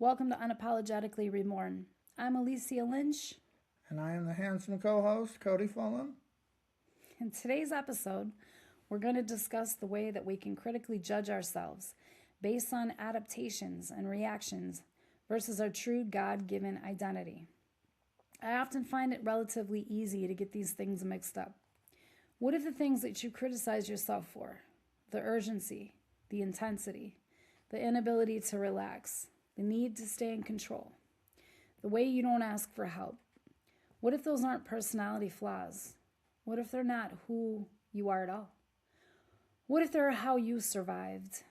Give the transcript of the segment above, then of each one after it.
Welcome to Unapologetically Reborn. I'm Alicia Lynch. And I am the handsome co-host, Cody Fulham. In today's episode, we're going to discuss the way that we can critically judge ourselves based on adaptations and reactions versus our true God-given identity. I often find it relatively easy to get these things mixed up. What if the things that you criticize yourself for, the urgency, the intensity, the inability to relax, the need to stay in control, the way you don't ask for help, what if those aren't personality flaws? What if they're not who you are at all? What if they're how you survived?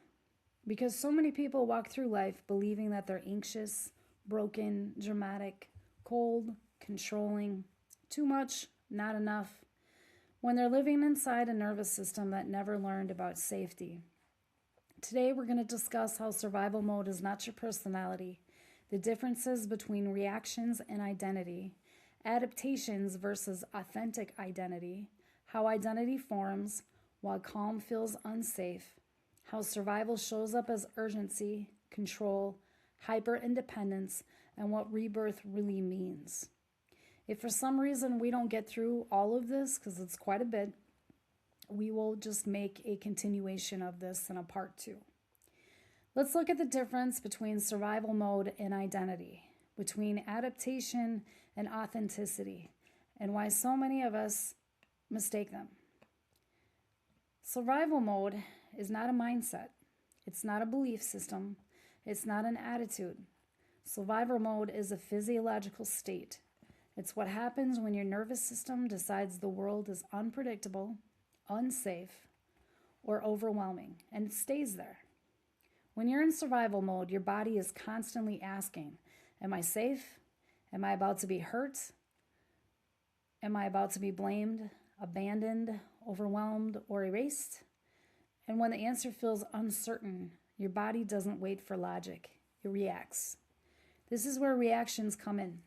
Because so many people walk through life believing that they're anxious, broken, dramatic, cold, controlling, too much, not enough, when they're living inside a nervous system that never learned about safety. Today we're going to discuss how survival mode is not your personality, the differences between reactions and identity, adaptations versus authentic identity, how identity forms while calm feels unsafe, how survival shows up as urgency, control, hyper-independence, and what rebirth really means. If for some reason we don't get through all of this, because it's quite a bit, we will just make a continuation of this in a part 2. Let's look at the difference between survival mode and identity, between adaptation and authenticity, and why so many of us mistake them. Survival mode is not a mindset. It's not a belief system. It's not an attitude. Survival mode is a physiological state. It's what happens when your nervous system decides the world is unpredictable, unsafe, or overwhelming, and it stays there. When you're in survival mode, your body is constantly asking, am I safe? Am I about to be hurt? Am I about to be blamed, abandoned, overwhelmed, or erased? And when the answer feels uncertain, your body doesn't wait for logic. It reacts. This is where reactions come in.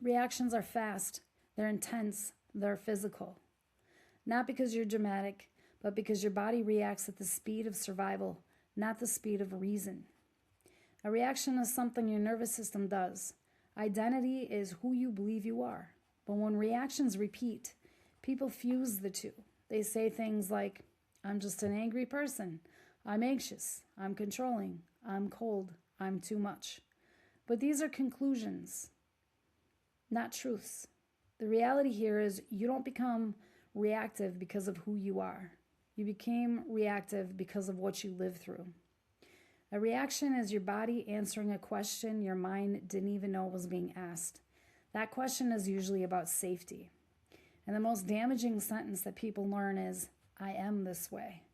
Reactions are fast, they're intense, they're physical. Not because you're dramatic, but because your body reacts at the speed of survival, not the speed of reason. A reaction is something your nervous system does. Identity is who you believe you are. But when reactions repeat, people fuse the two. They say things like, I'm just an angry person. I'm anxious. I'm controlling. I'm cold. I'm too much. But these are conclusions, not truths. The reality here is you don't become reactive because of who you are. You became reactive because of what you lived through. A reaction is your body answering a question your mind didn't even know was being asked. That question is usually about safety. And the most damaging sentence that people learn is, I am this way.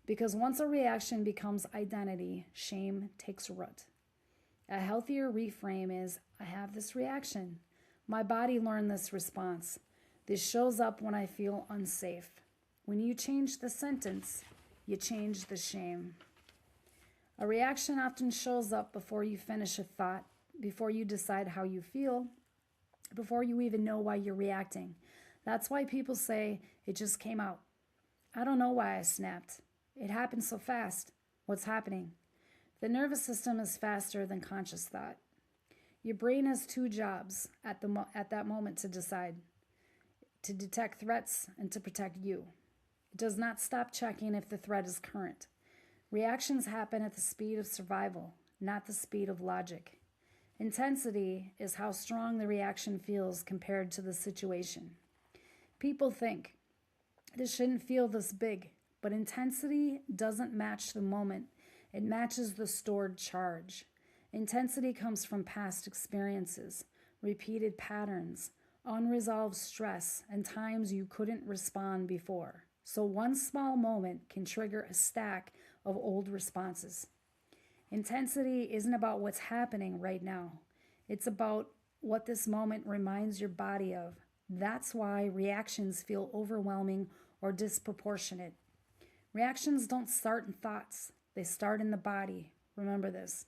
Because once a reaction becomes identity, shame takes root. A healthier reframe is, I have this reaction. My body learned this response. This shows up when I feel unsafe. When you change the sentence, you change the shame. A reaction often shows up before you finish a thought, before you decide how you feel, before you even know why you're reacting. That's why people say, it just came out. I don't know why I snapped. It happened so fast. What's happening? The nervous system is faster than conscious thought. Your brain has 2 jobs at that moment to decide: to detect threats and to protect you. It does not stop checking if the threat is current. Reactions happen at the speed of survival, not the speed of logic. Intensity is how strong the reaction feels compared to the situation. People think, this shouldn't feel this big, but intensity doesn't match the moment. It matches the stored charge. Intensity comes from past experiences, repeated patterns, unresolved stress, and times you couldn't respond before. So one small moment can trigger a stack of old responses. Intensity isn't about what's happening right now. It's about what this moment reminds your body of. That's why reactions feel overwhelming or disproportionate. Reactions don't start in thoughts. They start in the body. Remember this.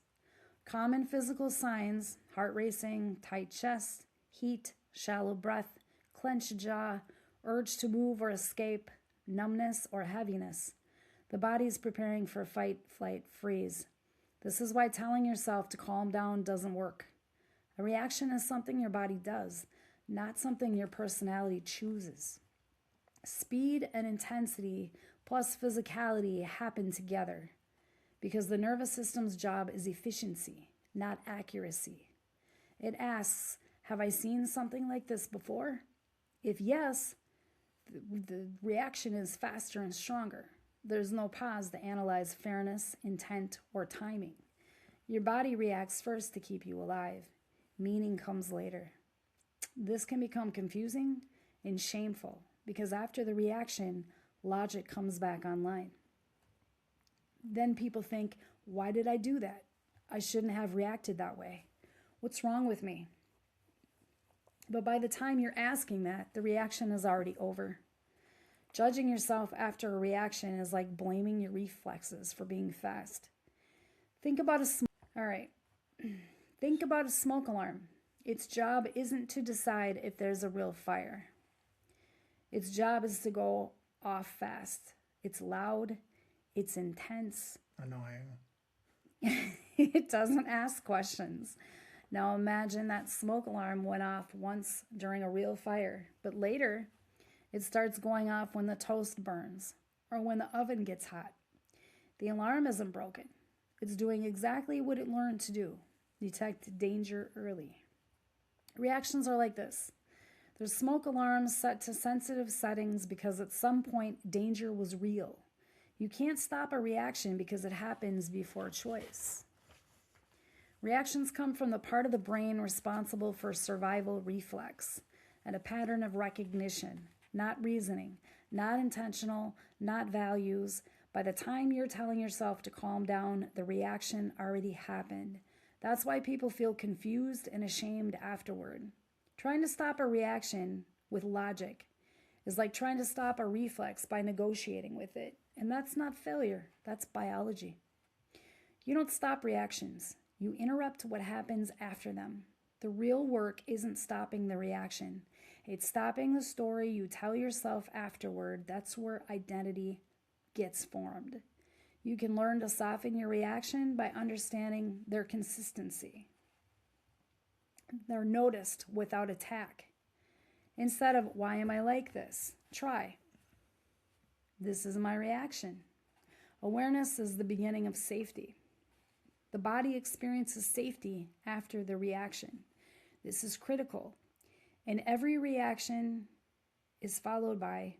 Common physical signs: heart racing, tight chest, heat, shallow breath, clenched jaw, urge to move or escape, numbness or heaviness. The body is preparing for fight, flight, freeze. This is why telling yourself to calm down doesn't work. A reaction is something your body does, not something your personality chooses. Speed and intensity plus physicality happen together because the nervous system's job is efficiency, not accuracy. It asks, have I seen something like this before? If yes, the reaction is faster and stronger. There's no pause to analyze fairness, intent, or timing. Your body reacts first to keep you alive. Meaning comes later. This can become confusing and shameful because after the reaction, logic comes back online. Then people think, why did I do that? I shouldn't have reacted that way. What's wrong with me? But by the time you're asking that, the reaction is already over. Judging yourself after a reaction is like blaming your reflexes for being fast. Think about a smoke alarm. Its job isn't to decide if there's a real fire. Its job is to go off fast. It's loud. It's intense. Annoying. It doesn't ask questions. Now imagine that smoke alarm went off once during a real fire, but later it starts going off when the toast burns or when the oven gets hot. The alarm isn't broken. It's doing exactly what it learned to do, detect danger early. Reactions are like this. There's smoke alarms set to sensitive settings because at some point danger was real. You can't stop a reaction because it happens before choice. Reactions come from the part of the brain responsible for survival reflex and a pattern of recognition, not reasoning, not intentional, not values. By the time you're telling yourself to calm down, the reaction already happened. That's why people feel confused and ashamed afterward. Trying to stop a reaction with logic is like trying to stop a reflex by negotiating with it. And that's not failure, that's biology. You don't stop reactions. You interrupt what happens after them. The real work isn't stopping the reaction. It's stopping the story you tell yourself afterward. That's where identity gets formed. You can learn to soften your reaction by understanding their consistency. They're noticed without attack. Instead of, why am I like this? Try, this is my reaction. Awareness is the beginning of safety. The body experiences safety after the reaction. This is critical. And if every reaction is followed by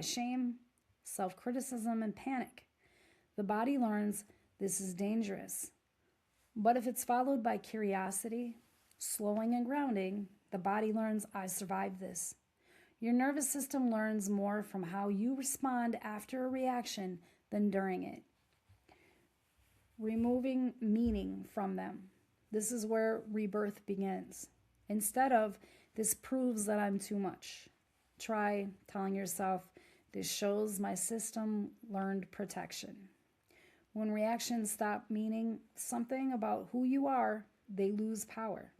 shame, self-criticism, and panic, the body learns this is dangerous. But if it's followed by curiosity, slowing and grounding, the body learns I survived this. Your nervous system learns more from how you respond after a reaction than during it. Removing meaning from them. This is where rebirth begins. Instead of, this proves that I'm too much, try telling yourself, this shows my system learned protection. When reactions stop meaning something about who you are, they lose power.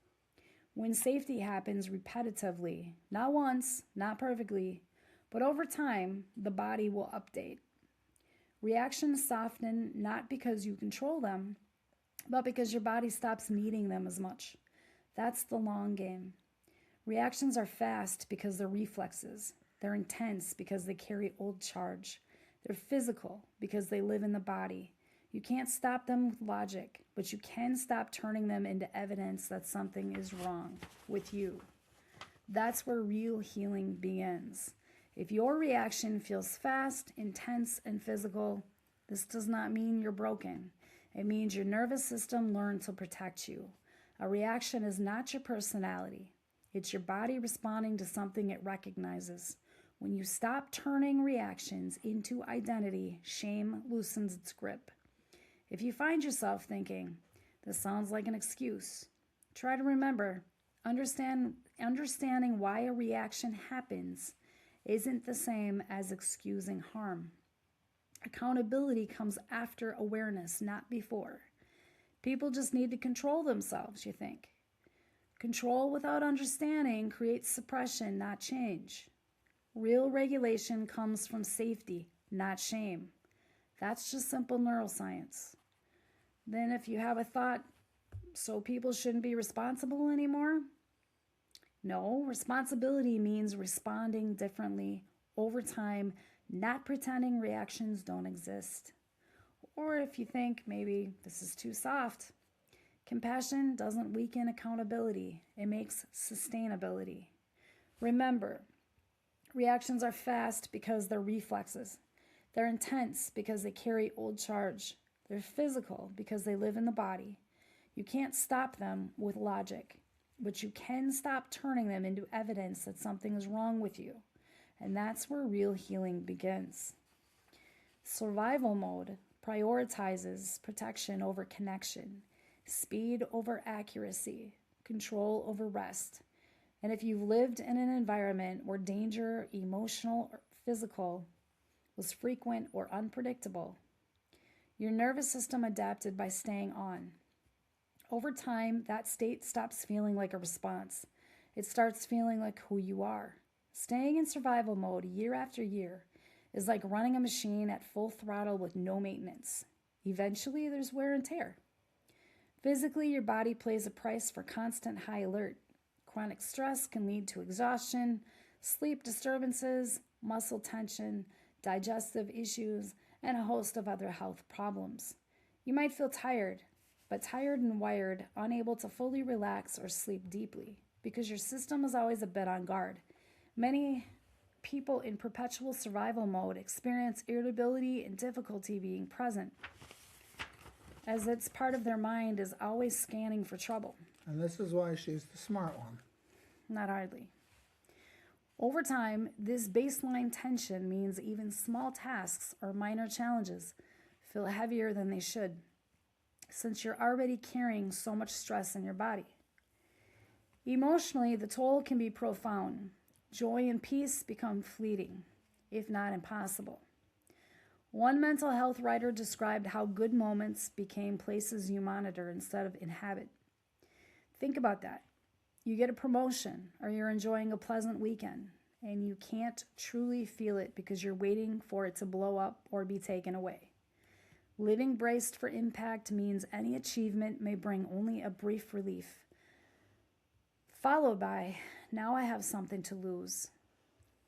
When safety happens repetitively, not once, not perfectly, but over time, the body will update. Reactions soften not because you control them, but because your body stops needing them as much. That's the long game. Reactions are fast because they're reflexes. They're intense because they carry old charge. They're physical because they live in the body. You can't stop them with logic, but you can stop turning them into evidence that something is wrong with you. That's where real healing begins. If your reaction feels fast, intense, and physical, this does not mean you're broken. It means your nervous system learned to protect you. A reaction is not your personality. It's your body responding to something it recognizes. When you stop turning reactions into identity, shame loosens its grip. If you find yourself thinking, this sounds like an excuse, try to remember, understanding why a reaction happens isn't the same as excusing harm. Accountability comes after awareness, not before. People just need to control themselves, you think. Control without understanding creates suppression, not change. Real regulation comes from safety, not shame. That's just simple neuroscience. Then if you have a thought, so people shouldn't be responsible anymore? No, responsibility means responding differently over time, not pretending reactions don't exist. Or if you think maybe this is too soft, compassion doesn't weaken accountability, it makes sustainability. Remember, reactions are fast because they're reflexes. They're intense because they carry old charge. They're physical because they live in the body. You can't stop them with logic, but you can stop turning them into evidence that something is wrong with you. And that's where real healing begins. Survival mode prioritizes protection over connection, speed over accuracy, control over rest. And if you've lived in an environment where danger, emotional or physical, was frequent or unpredictable, your nervous system adapted by staying on. Over time, that state stops feeling like a response. It starts feeling like who you are. Staying in survival mode year after year is like running a machine at full throttle with no maintenance. Eventually, there's wear and tear. Physically, your body pays a price for constant high alert. Chronic stress can lead to exhaustion, sleep disturbances, muscle tension, digestive issues, and a host of other health problems. You might feel tired, but tired and wired, unable to fully relax or sleep deeply, because your system is always a bit on guard. Many people in perpetual survival mode experience irritability and difficulty being present, as it's part of their mind is always scanning for trouble. And this is why she's the smart one. Not hardly. Over time, this baseline tension means even small tasks or minor challenges feel heavier than they should, since you're already carrying so much stress in your body. Emotionally, the toll can be profound. Joy and peace become fleeting, if not impossible. One mental health writer described how good moments became places you monitor instead of inhabit. Think about that. You get a promotion or you're enjoying a pleasant weekend, and you can't truly feel it because you're waiting for it to blow up or be taken away. Living braced for impact means any achievement may bring only a brief relief, followed by, now I have something to lose.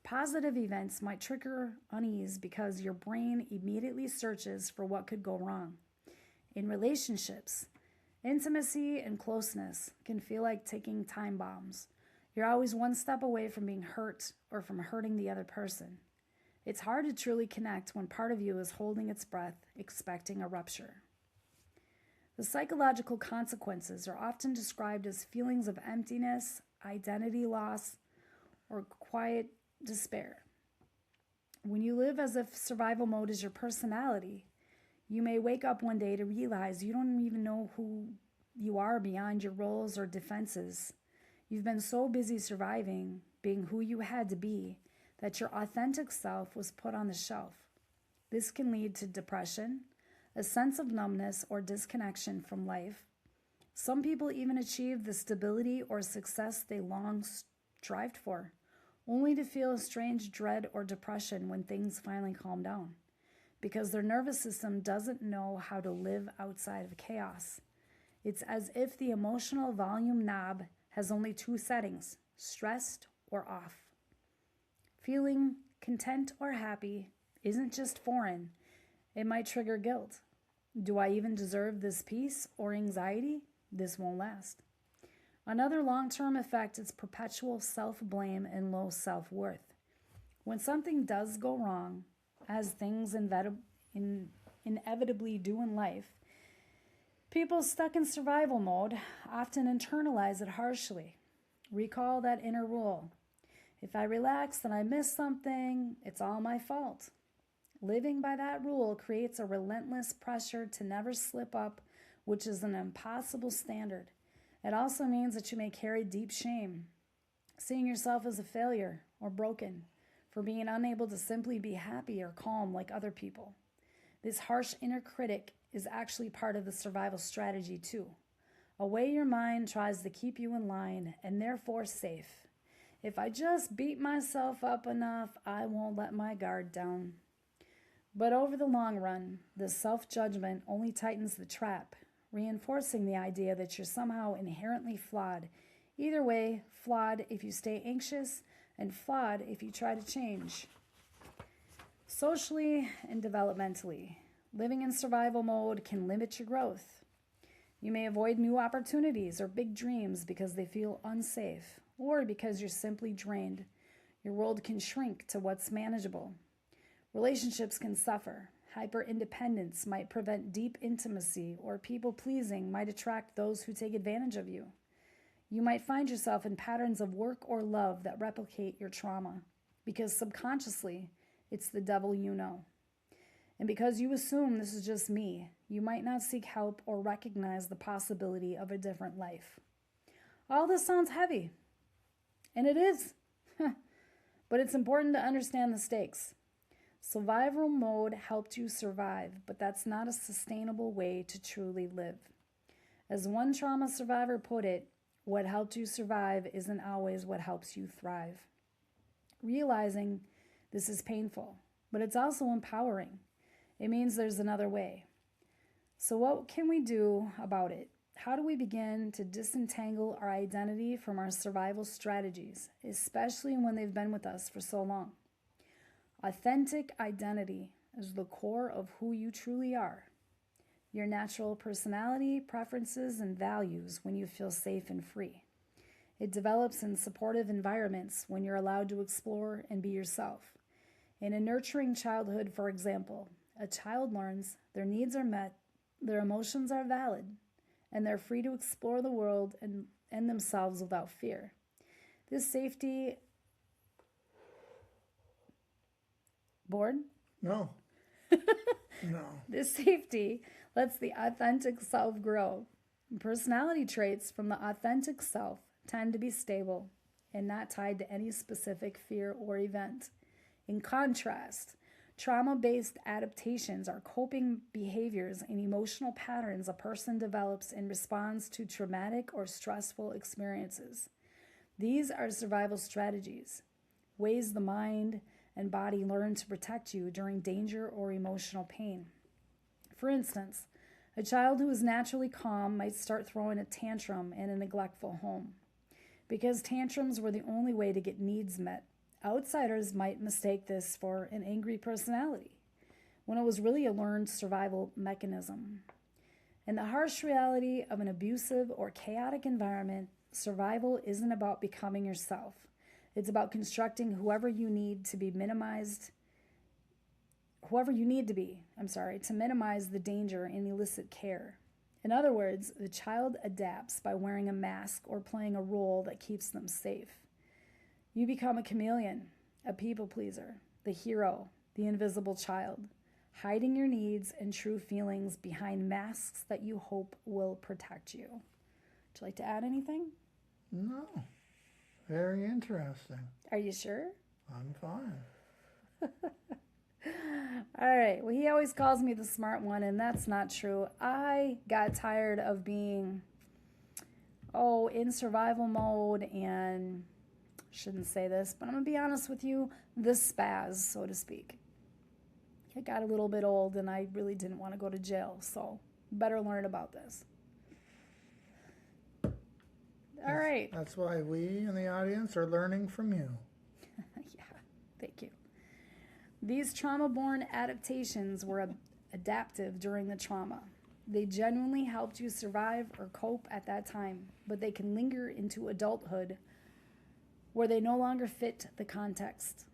Positive events might trigger unease because your brain immediately searches for what could go wrong. In relationships, intimacy and closeness can feel like ticking time bombs. You're always one step away from being hurt or from hurting the other person. It's hard to truly connect when part of you is holding its breath, expecting a rupture. The psychological consequences are often described as feelings of emptiness, identity loss, or quiet despair. When you live as if survival mode is your personality, you may wake up one day to realize you don't even know who you are beyond your roles or defenses. You've been so busy surviving, being who you had to be, that your authentic self was put on the shelf. This can lead to depression, a sense of numbness or disconnection from life. Some people even achieve the stability or success they long strived for, only to feel a strange dread or depression when things finally calm down, because their nervous system doesn't know how to live outside of chaos. It's as if the emotional volume knob has only two settings, stressed or off. Feeling content or happy isn't just foreign. It might trigger guilt. Do I even deserve this peace or anxiety? This won't last. Another long-term effect is perpetual self-blame and low self-worth. When something does go wrong, as things inevitably do in life, people stuck in survival mode often internalize it harshly. Recall that inner rule. If I relax, then I miss something. It's all my fault. Living by that rule creates a relentless pressure to never slip up, which is an impossible standard. It also means that you may carry deep shame, seeing yourself as a failure or broken for being unable to simply be happy or calm like other people. This harsh inner critic is actually part of the survival strategy too, a way your mind tries to keep you in line and therefore safe. If I just beat myself up enough, I won't let my guard down. But over the long run, this self-judgment only tightens the trap reinforcing the idea that you're somehow inherently flawed. Either way, flawed if you stay anxious, and flawed if you try to change. Socially and developmentally, living in survival mode can limit your growth. You may avoid new opportunities or big dreams because they feel unsafe, or because you're simply drained. Your world can shrink to what's manageable. Relationships can suffer. Hyper-independence might prevent deep intimacy, or people-pleasing might attract those who take advantage of you. You might find yourself in patterns of work or love that replicate your trauma, because subconsciously, it's the devil you know. And because you assume this is just me, you might not seek help or recognize the possibility of a different life. All this sounds heavy, and it is, but it's important to understand the stakes. Survival mode helped you survive, but that's not a sustainable way to truly live. As one trauma survivor put it, what helped you survive isn't always what helps you thrive. Realizing this is painful, but it's also empowering. It means there's another way. So what can we do about it? How do we begin to disentangle our identity from our survival strategies, especially when they've been with us for so long? Authentic identity is the core of who you truly are. Your natural personality, preferences, and values when you feel safe and free. It develops in supportive environments when you're allowed to explore and be yourself. In a nurturing childhood, for example, a child learns their needs are met, their emotions are valid, and they're free to explore the world and themselves without fear. This safety... Bored? No. No. This safety lets the authentic self grow. Personality traits from the authentic self tend to be stable and not tied to any specific fear or event. In contrast, trauma-based adaptations are coping behaviors and emotional patterns a person develops in response to traumatic or stressful experiences. These are survival strategies, ways the mind and body learn to protect you during danger or emotional pain. For instance, a child who is naturally calm might start throwing a tantrum in a neglectful home. Because tantrums were the only way to get needs met, outsiders might mistake this for an angry personality, when it was really a learned survival mechanism. In the harsh reality of an abusive or chaotic environment, survival isn't about becoming yourself. It's about constructing whoever you need to be, to minimize the danger and illicit care. In other words, the child adapts by wearing a mask or playing a role that keeps them safe. You become a chameleon, a people pleaser, the hero, the invisible child, hiding your needs and true feelings behind masks that you hope will protect you. Would you like to add anything? No. Very interesting. Are you sure? I'm fine. All right. Well, he always calls me the smart one, and that's not true. I got tired of being, in survival mode, and shouldn't say this, but I'm going to be honest with you, the spaz, so to speak. I got a little bit old, and I really didn't want to go to jail, so better learn about this. All right. That's why we in the audience are learning from you. Yeah, thank you. These trauma-born adaptations were adaptive during the trauma. They genuinely helped you survive or cope at that time, but they can linger into adulthood where they no longer fit the context.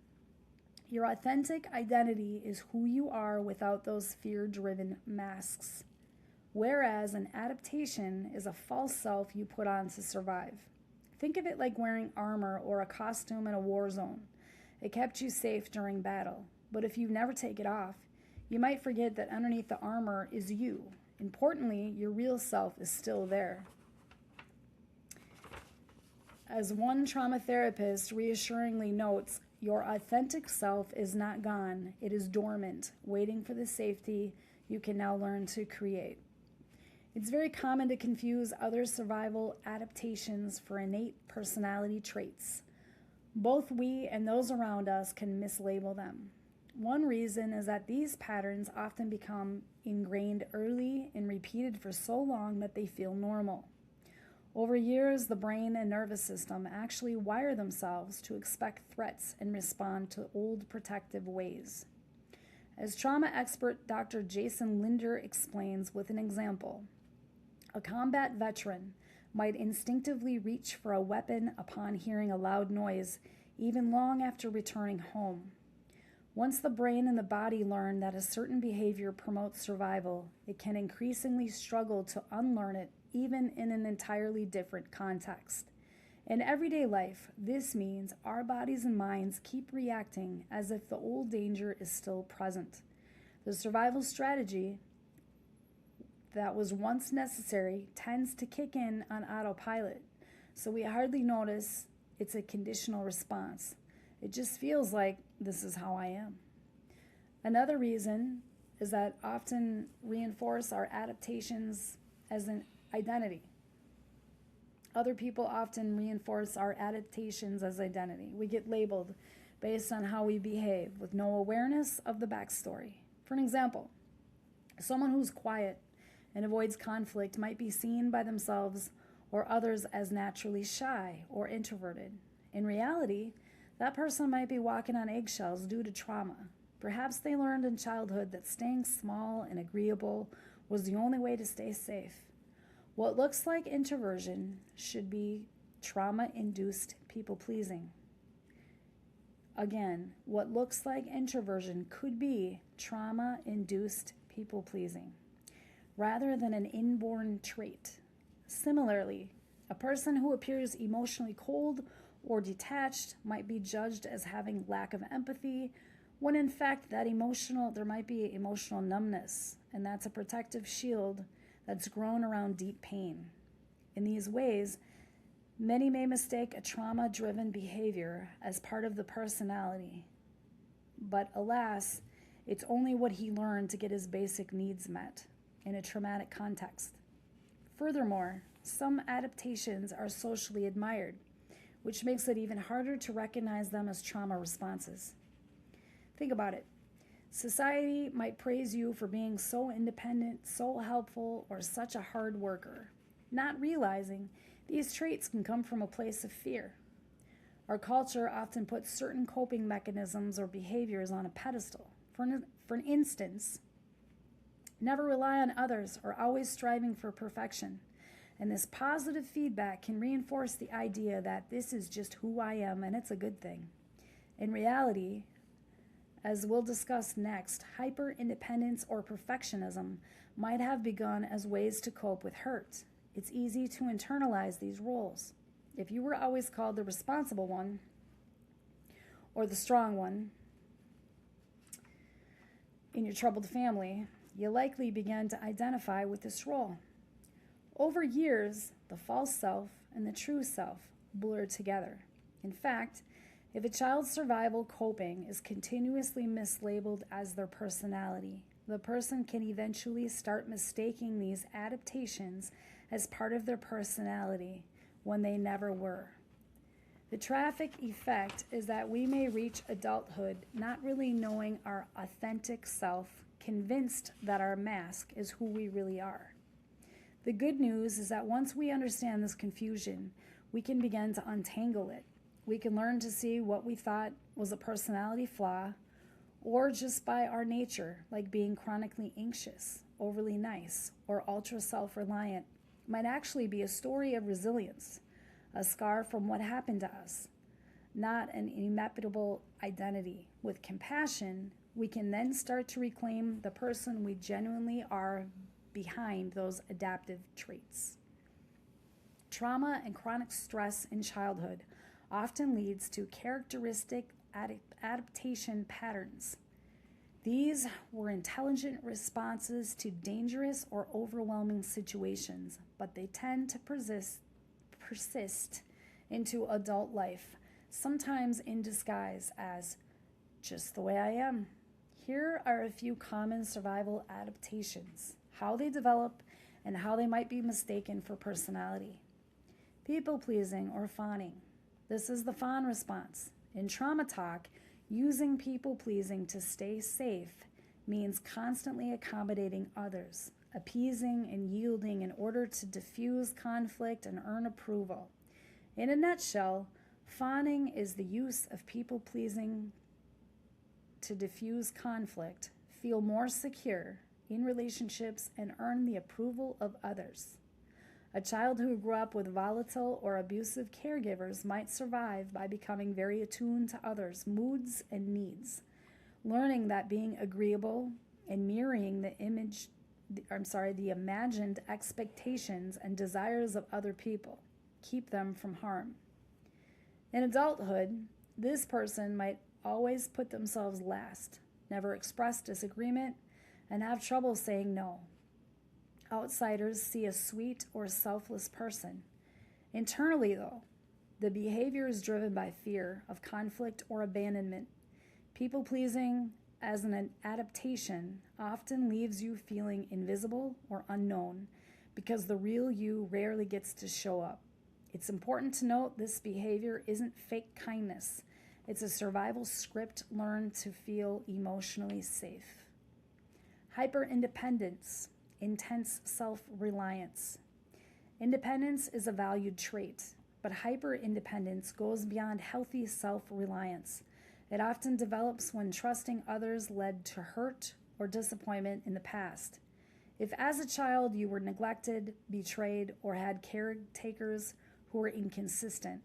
Your authentic identity is who you are without those fear-driven masks. Whereas an adaptation is a false self you put on to survive. Think of it like wearing armor or a costume in a war zone. It kept you safe during battle, but if you never take it off, you might forget that underneath the armor is you. Importantly, your real self is still there. As one trauma therapist reassuringly notes, your authentic self is not gone. It is dormant, waiting for the safety you can now learn to create. It's very common to confuse other survival adaptations for innate personality traits. Both we and those around us can mislabel them. One reason is that these patterns often become ingrained early and repeated for so long that they feel normal. Over years, the brain and nervous system actually wire themselves to expect threats and respond to old protective ways. As trauma expert Dr. Jason Linder explains with an example, a combat veteran might instinctively reach for a weapon upon hearing a loud noise, even long after returning home. Once the brain and the body learn that a certain behavior promotes survival, it can increasingly struggle to unlearn it, even in an entirely different context. In everyday life, this means our bodies and minds keep reacting as if the old danger is still present. The survival strategy that was once necessary tends to kick in on autopilot, so we hardly notice it's a conditional response. It just feels like this is how I am. Another reason is that often reinforce our adaptations as an identity. Other people often reinforce our adaptations as identity. We get labeled based on how we behave with no awareness of the backstory. For an example, someone who's quiet and avoids conflict might be seen by themselves or others as naturally shy or introverted. In reality, that person might be walking on eggshells due to trauma. Perhaps they learned in childhood that staying small and agreeable was the only way to stay safe. What looks like introversion should be trauma-induced people-pleasing. Again, what looks like introversion could be trauma-induced people-pleasing, rather than an inborn trait. Similarly, a person who appears emotionally cold or detached might be judged as having lack of empathy, when in fact there might be emotional numbness, and that's a protective shield that's grown around deep pain. In these ways, many may mistake a trauma-driven behavior as part of the personality, but alas, it's only what he learned to get his basic needs met in a traumatic context. Furthermore, some adaptations are socially admired, which makes it even harder to recognize them as trauma responses. Think about it. Society might praise you for being so independent, so helpful, or such a hard worker, not realizing these traits can come from a place of fear. Our culture often puts certain coping mechanisms or behaviors on a pedestal. For instance, never rely on others or always striving for perfection. And this positive feedback can reinforce the idea that this is just who I am and it's a good thing. In reality, as we'll discuss next, hyper-independence or perfectionism might have begun as ways to cope with hurt. It's easy to internalize these roles. If you were always called the responsible one or the strong one in your troubled family, you likely began to identify with this role. Over years, the false self and the true self blur together. In fact, if a child's survival coping is continuously mislabeled as their personality, the person can eventually start mistaking these adaptations as part of their personality when they never were. The traffic effect is that we may reach adulthood not really knowing our authentic self, convinced that our mask is who we really are. The good news is that once we understand this confusion, we can begin to untangle it. We can learn to see what we thought was a personality flaw, or just by our nature, like being chronically anxious, overly nice, or ultra self-reliant, might actually be a story of resilience, a scar from what happened to us, not an immutable identity. With compassion, we can then start to reclaim the person we genuinely are behind those adaptive traits. Trauma and chronic stress in childhood often leads to characteristic adaptation patterns. These were intelligent responses to dangerous or overwhelming situations, but they tend to persist into adult life, sometimes in disguise as just the way I am. Here are a few common survival adaptations, how they develop, and how they might be mistaken for personality. People-pleasing or fawning. This is the fawn response. In trauma talk, Using people-pleasing to stay safe means constantly accommodating others, appeasing and yielding in order to diffuse conflict and earn approval. In a nutshell, fawning is the use of people-pleasing to diffuse conflict, feel more secure in relationships, and earn the approval of others. A child who grew up with volatile or abusive caregivers might survive by becoming very attuned to others' moods and needs, learning that being agreeable and mirroring the imagined expectations and desires of other people keep them from harm. In adulthood, this person might always put themselves last, never express disagreement, and have trouble saying no. Outsiders see a sweet or selfless person. Internally, though, the behavior is driven by fear of conflict or abandonment. People-pleasing as an adaptation often leaves you feeling invisible or unknown because the real you rarely gets to show up. It's important to note this behavior isn't fake kindness. It's a survival script learned to feel emotionally safe. Hyper-independence, intense self-reliance. Independence is a valued trait, but hyper-independence goes beyond healthy self-reliance. It often develops when trusting others led to hurt or disappointment in the past. If as a child you were neglected, betrayed, or had caretakers who were inconsistent,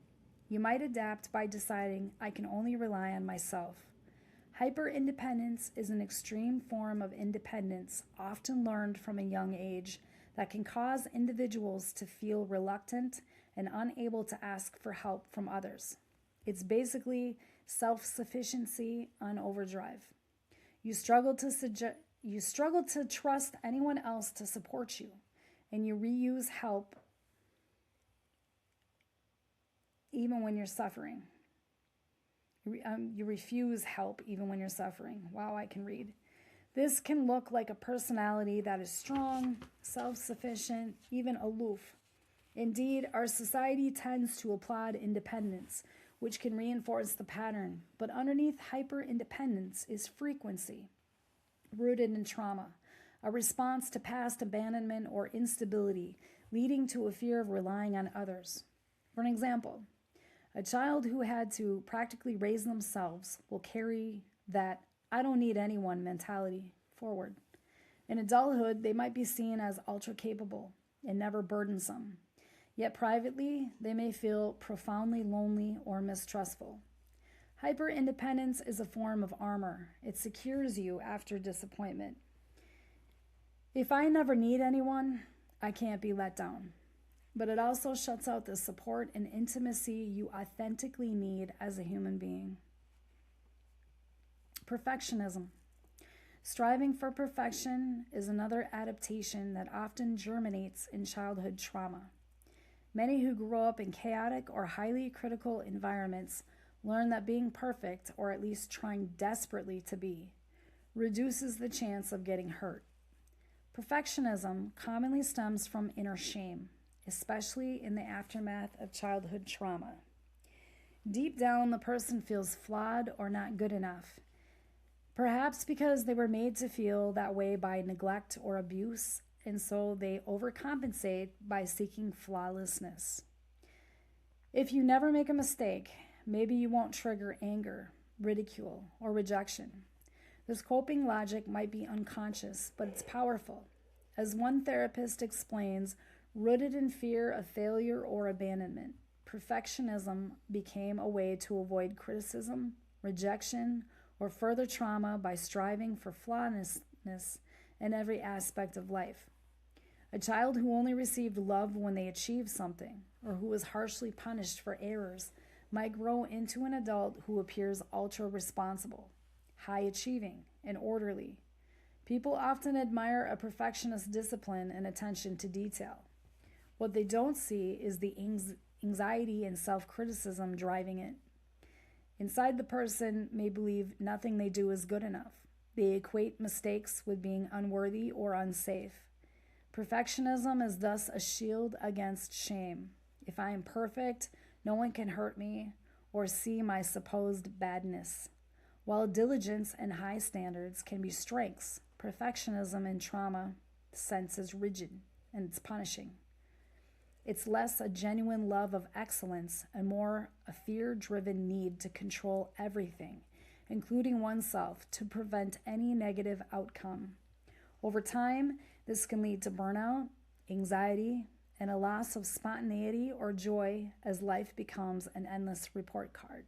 you might adapt by deciding, I can only rely on myself. Hyper-independence is an extreme form of independence, often learned from a young age, that can cause individuals to feel reluctant and unable to ask for help from others. It's basically self-sufficiency on overdrive. You struggle to trust anyone else to support you, and you reuse help even when you're suffering. You refuse help even when you're suffering. Wow, I can read. This can look like a personality that is strong, self-sufficient, even aloof. Indeed, our society tends to applaud independence, which can reinforce the pattern. But underneath hyper-independence is frequency, rooted in trauma, a response to past abandonment or instability, leading to a fear of relying on others. For an example, a child who had to practically raise themselves will carry that I don't need anyone mentality forward. In adulthood, they might be seen as ultra-capable and never burdensome. Yet privately, they may feel profoundly lonely or mistrustful. Hyper-independence is a form of armor. It secures you after disappointment. If I never need anyone, I can't be let down. But it also shuts out the support and intimacy you authentically need as a human being. Perfectionism. Striving for perfection is another adaptation that often germinates in childhood trauma. Many who grow up in chaotic or highly critical environments learn that being perfect, or at least trying desperately to be, reduces the chance of getting hurt. Perfectionism commonly stems from inner shame, especially in the aftermath of childhood trauma. Deep down, the person feels flawed or not good enough, perhaps because they were made to feel that way by neglect or abuse, and so they overcompensate by seeking flawlessness. If you never make a mistake, maybe you won't trigger anger, ridicule, or rejection. This coping logic might be unconscious, but it's powerful. As one therapist explains, rooted in fear of failure or abandonment, perfectionism became a way to avoid criticism, rejection, or further trauma by striving for flawlessness in every aspect of life. A child who only received love when they achieved something, or who was harshly punished for errors, might grow into an adult who appears ultra-responsible, high-achieving, and orderly. People often admire a perfectionist's discipline and attention to detail. What they don't see is the anxiety and self-criticism driving it. Inside, the person may believe nothing they do is good enough. They equate mistakes with being unworthy or unsafe. Perfectionism is thus a shield against shame. If I am perfect, no one can hurt me or see my supposed badness. While diligence and high standards can be strengths, perfectionism in trauma sense is rigid and it's punishing. It's less a genuine love of excellence and more a fear-driven need to control everything, including oneself, to prevent any negative outcome. Over time, this can lead to burnout, anxiety, and a loss of spontaneity or joy as life becomes an endless report card.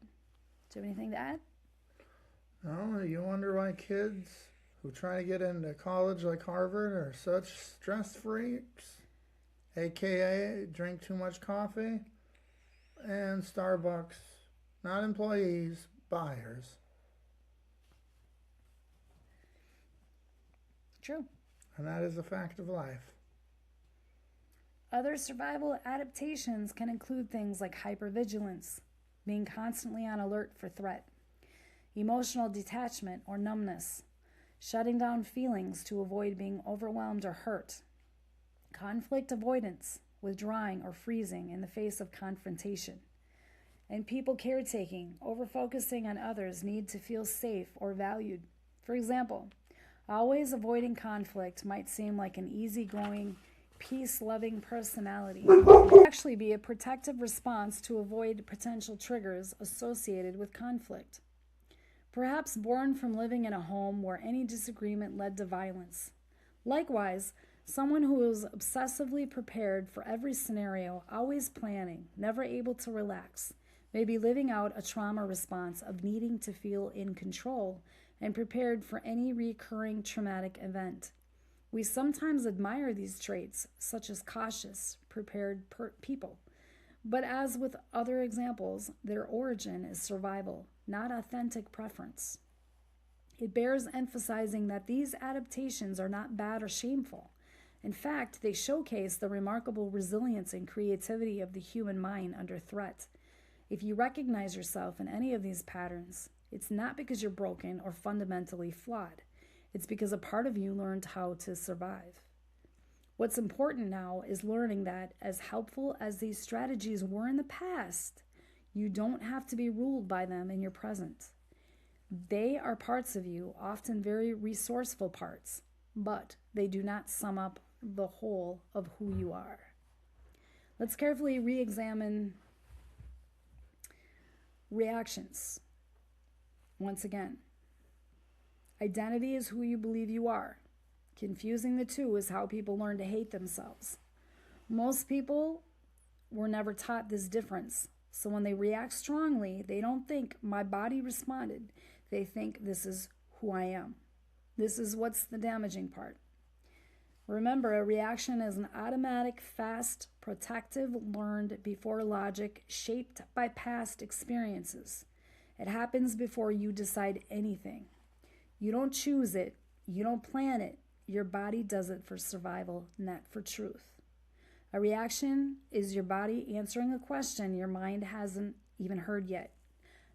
Do you have anything to add? No, you wonder why kids who try to get into college like Harvard are such stress freaks, aka drink too much coffee, and Starbucks, not employees, buyers. True. And that is a fact of life. Other survival adaptations can include things like hypervigilance, being constantly on alert for threat, emotional detachment or numbness, shutting down feelings to avoid being overwhelmed or hurt, conflict avoidance, withdrawing or freezing in the face of confrontation, and people caretaking, over-focusing on others' need to feel safe or valued. For example, always avoiding conflict might seem like an easygoing, peace-loving personality. It can actually be a protective response to avoid potential triggers associated with conflict. Perhaps born from living in a home where any disagreement led to violence. Likewise, someone who is obsessively prepared for every scenario, always planning, never able to relax, may be living out a trauma response of needing to feel in control and prepared for any recurring traumatic event. We sometimes admire these traits, such as cautious, prepared people. But as with other examples, their origin is survival, not authentic preference. It bears emphasizing that these adaptations are not bad or shameful. In fact, they showcase the remarkable resilience and creativity of the human mind under threat. If you recognize yourself in any of these patterns, it's not because you're broken or fundamentally flawed. It's because a part of you learned how to survive. What's important now is learning that, as helpful as these strategies were in the past, you don't have to be ruled by them in your present. They are parts of you, often very resourceful parts, but they do not sum up the whole of who you are. Let's carefully re-examine reactions. Once again, identity is who you believe you are. Confusing the two is how people learn to hate themselves. Most people were never taught this difference, so when they react strongly, they don't think my body responded. They think this is who I am. This is what's the damaging part. Remember, a reaction is an automatic, fast, protective, learned before logic, shaped by past experiences. It happens before you decide anything. You don't choose it. You don't plan it. Your body does it for survival, not for truth. A reaction is your body answering a question your mind hasn't even heard yet.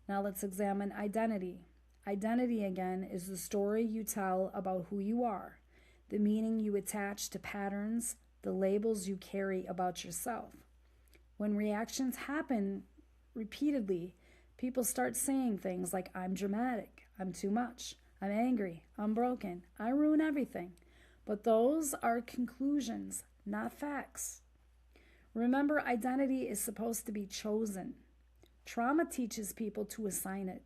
Now let's examine identity. Identity, again, is the story you tell about who you are, the meaning you attach to patterns, the labels you carry about yourself. When reactions happen repeatedly, people start saying things like, I'm dramatic, I'm too much, I'm angry, I'm broken, I ruin everything. But those are conclusions, not facts. Remember, identity is supposed to be chosen. Trauma teaches people to assign it.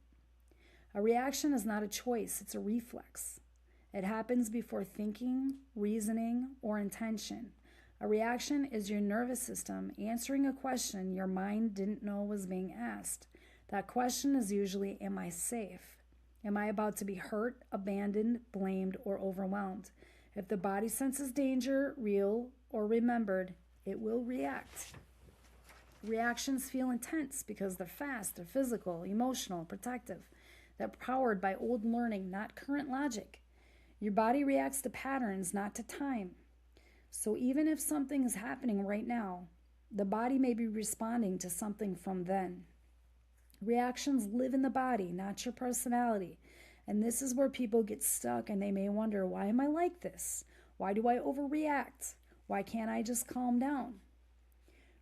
A reaction is not a choice, it's a reflex. It happens before thinking, reasoning, or intention. A reaction is your nervous system answering a question your mind didn't know was being asked. That question is usually, am I safe? Am I about to be hurt, abandoned, blamed, or overwhelmed? If the body senses danger, real or remembered, it will react. Reactions feel intense because they're fast, they're physical, emotional, protective. They're powered by old learning, not current logic. Your body reacts to patterns, not to time. So even if something is happening right now, the body may be responding to something from then. Reactions live in the body, not your personality. And this is where people get stuck and they may wonder, why am I like this? Why do I overreact? Why can't I just calm down?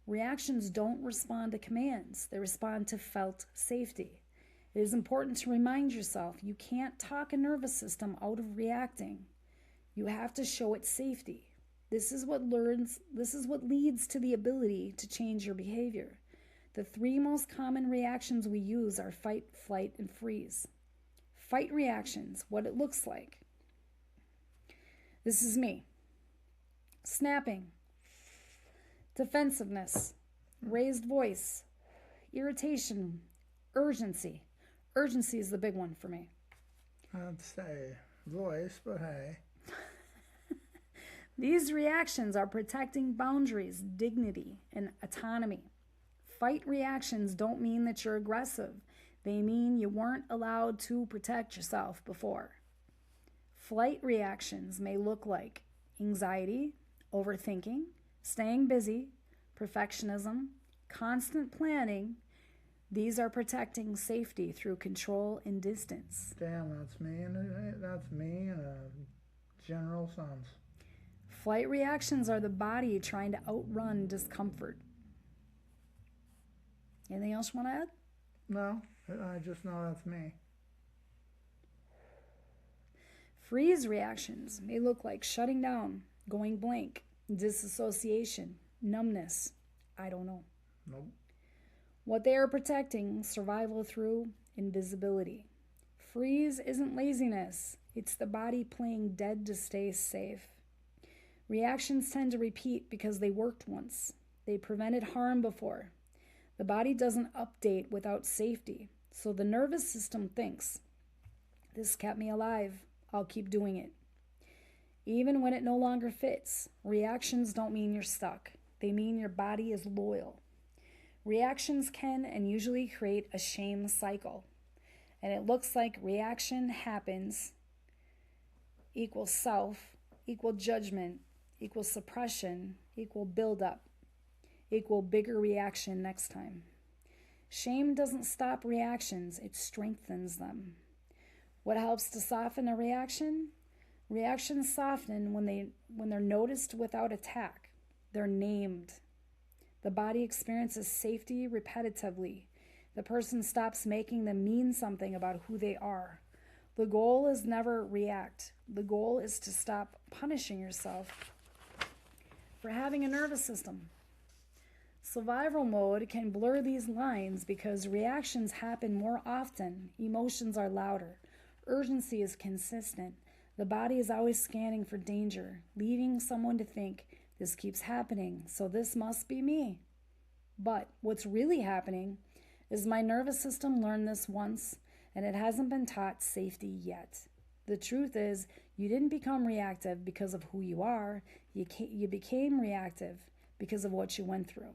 Reactions don't respond to commands. They respond to felt safety. It is important to remind yourself you can't talk a nervous system out of reacting. You have to show it safety. This is what leads to the ability to change your behavior. The three most common reactions we use are fight, flight, and freeze. Fight reactions, what it looks like. This is me. Snapping, defensiveness, raised voice, irritation, urgency. Urgency is the big one for me. I'd say voice, but hey. These reactions are protecting boundaries, dignity, and autonomy. Fight reactions don't mean that you're aggressive. They mean you weren't allowed to protect yourself before. Flight reactions may look like anxiety, overthinking, staying busy, perfectionism, constant planning. These are protecting safety through control and distance. Damn, that's me in a general sense. Flight reactions are the body trying to outrun discomfort. Anything else you want to add? No, I just know that's me. Freeze reactions may look like shutting down, going blank, disassociation, numbness. I don't know. Nope. What they are protecting, survival through invisibility. Freeze isn't laziness. It's the body playing dead to stay safe. Reactions tend to repeat because they worked once. They prevented harm before. The body doesn't update without safety. So the nervous system thinks, this kept me alive. I'll keep doing it. Even when it no longer fits, reactions don't mean you're stuck. They mean your body is loyal. Reactions can and usually create a shame cycle. And it looks like reaction happens equals self, equal judgment, equal suppression, equal buildup, equal bigger reaction next time. Shame doesn't stop reactions, it strengthens them. What helps to soften a reaction? Reactions soften when they're noticed without attack. They're named. The body experiences safety repetitively. The person stops making them mean something about who they are. The goal is never react. The goal is to stop punishing yourself for having a nervous system. Survival mode can blur these lines because reactions happen more often. Emotions are louder. Urgency is consistent. The body is always scanning for danger, leaving someone to think, this keeps happening, so this must be me. But what's really happening is my nervous system learned this once, and it hasn't been taught safety yet. The truth is, you didn't become reactive because of who you are. You became reactive because of what you went through.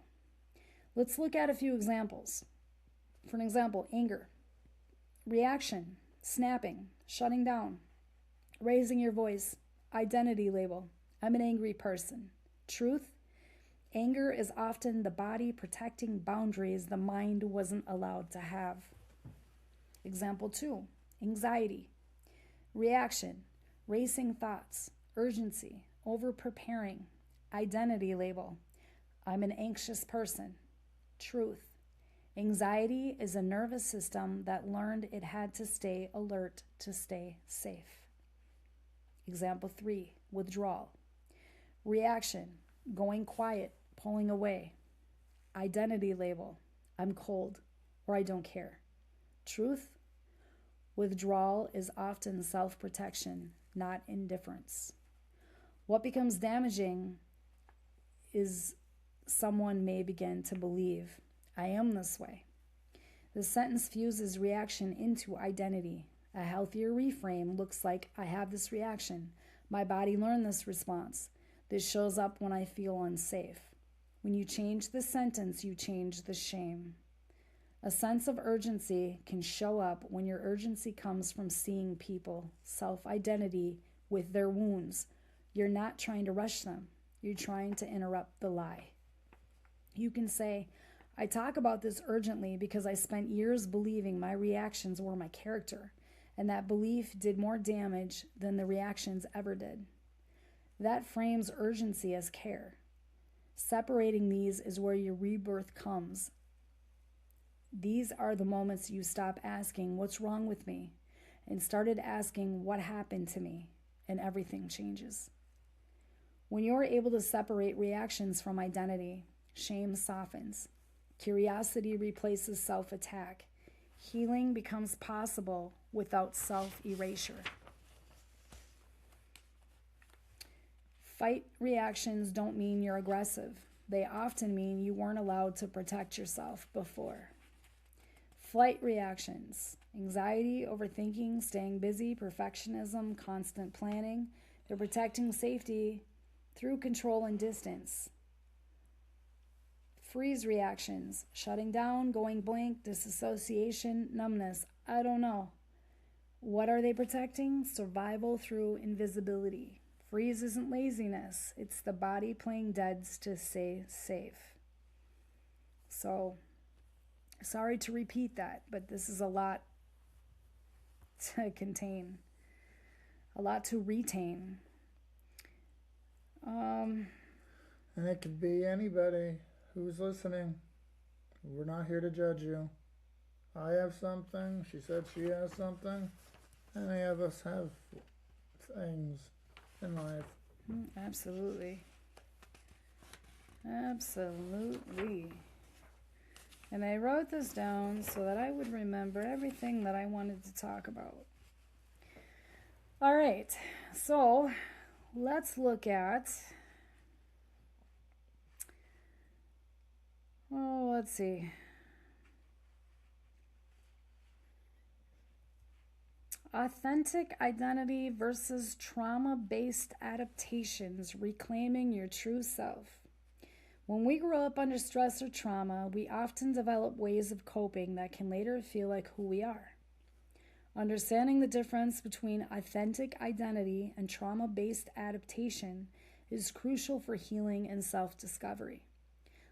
Let's look at a few examples. For an example, anger, reaction, snapping, shutting down, raising your voice, identity label, I'm an angry person. Truth, anger is often the body protecting boundaries the mind wasn't allowed to have. Example 2, anxiety, reaction, racing thoughts, urgency, over-preparing, identity label, I'm an anxious person. Truth, anxiety is a nervous system that learned it had to stay alert to stay safe. Example 3, withdrawal. Reaction, going quiet, pulling away. Identity label, I'm cold or I don't care. Truth, withdrawal is often self-protection, not indifference. What becomes damaging is someone may begin to believe, I am this way. The sentence fuses reaction into identity. A healthier reframe looks like, I have this reaction. My body learned this response. This shows up when I feel unsafe. When you change the sentence, you change the shame. A sense of urgency can show up when your urgency comes from seeing people, self-identity, with their wounds. You're not trying to rush them. You're trying to interrupt the lie. You can say, I talk about this urgently because I spent years believing my reactions were my character, and that belief did more damage than the reactions ever did. That frames urgency as care. Separating these is where your rebirth comes. These are the moments you stop asking, "What's wrong with me?" and started asking, "What happened to me?" and everything changes. When you're able to separate reactions from identity, shame softens. Curiosity replaces self-attack. Healing becomes possible without self-erasure. Fight reactions don't mean you're aggressive. They often mean you weren't allowed to protect yourself before. Flight reactions: anxiety, overthinking, staying busy, perfectionism, constant planning. They're protecting safety through control and distance. Freeze reactions: shutting down, going blank, disassociation, numbness. I don't know. What are they protecting? Survival through invisibility. Freeze isn't laziness. It's the body playing deads to stay safe. So, sorry to repeat that, but this is a lot to contain, a lot to retain. And it could be anybody who's listening. We're not here to judge you. I have something. She said she has something. Any of us have things in life. Absolutely. Absolutely. And I wrote this down so that I would remember everything that I wanted to talk about. All right. So let's look at, let's see. Authentic identity versus trauma-based adaptations, reclaiming your true self. When we grow up under stress or trauma, we often develop ways of coping that can later feel like who we are. Understanding the difference between authentic identity and trauma-based adaptation is crucial for healing and self-discovery.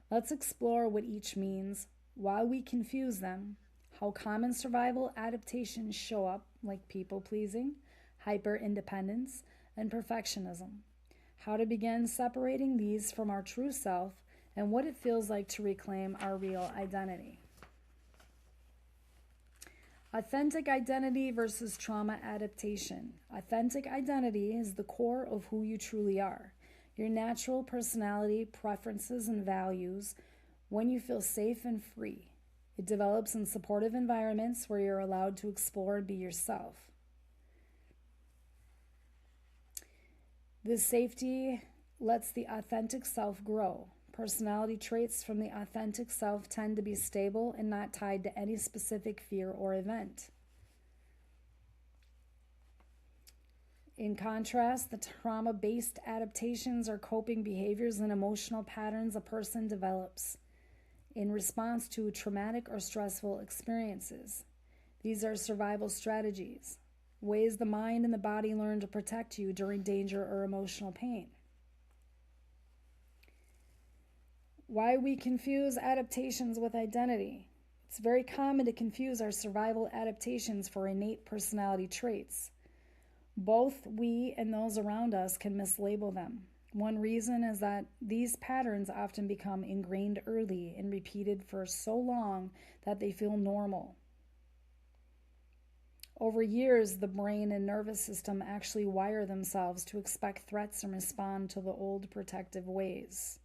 Let's explore what each means, why we confuse them, how common survival adaptations show up, like people-pleasing, hyper-independence, and perfectionism, how to begin separating these from our true self, and what it feels like to reclaim our real identity. Authentic identity versus trauma adaptation. Authentic identity is the core of who you truly are. Your natural personality, preferences, and values when you feel safe and free. It develops in supportive environments where you're allowed to explore and be yourself. This safety lets the authentic self grow. Personality traits from the authentic self tend to be stable and not tied to any specific fear or event. In contrast, the trauma-based adaptations are coping behaviors and emotional patterns a person develops in response to traumatic or stressful experiences. These are survival strategies, ways the mind and the body learn to protect you during danger or emotional pain. Why we confuse adaptations with identity. It's very common to confuse our survival adaptations for innate personality traits. Both we and those around us can mislabel them. One reason is that these patterns often become ingrained early and repeated for so long that they feel normal. Over years, the brain and nervous system actually wire themselves to expect threats and respond to the old protective ways.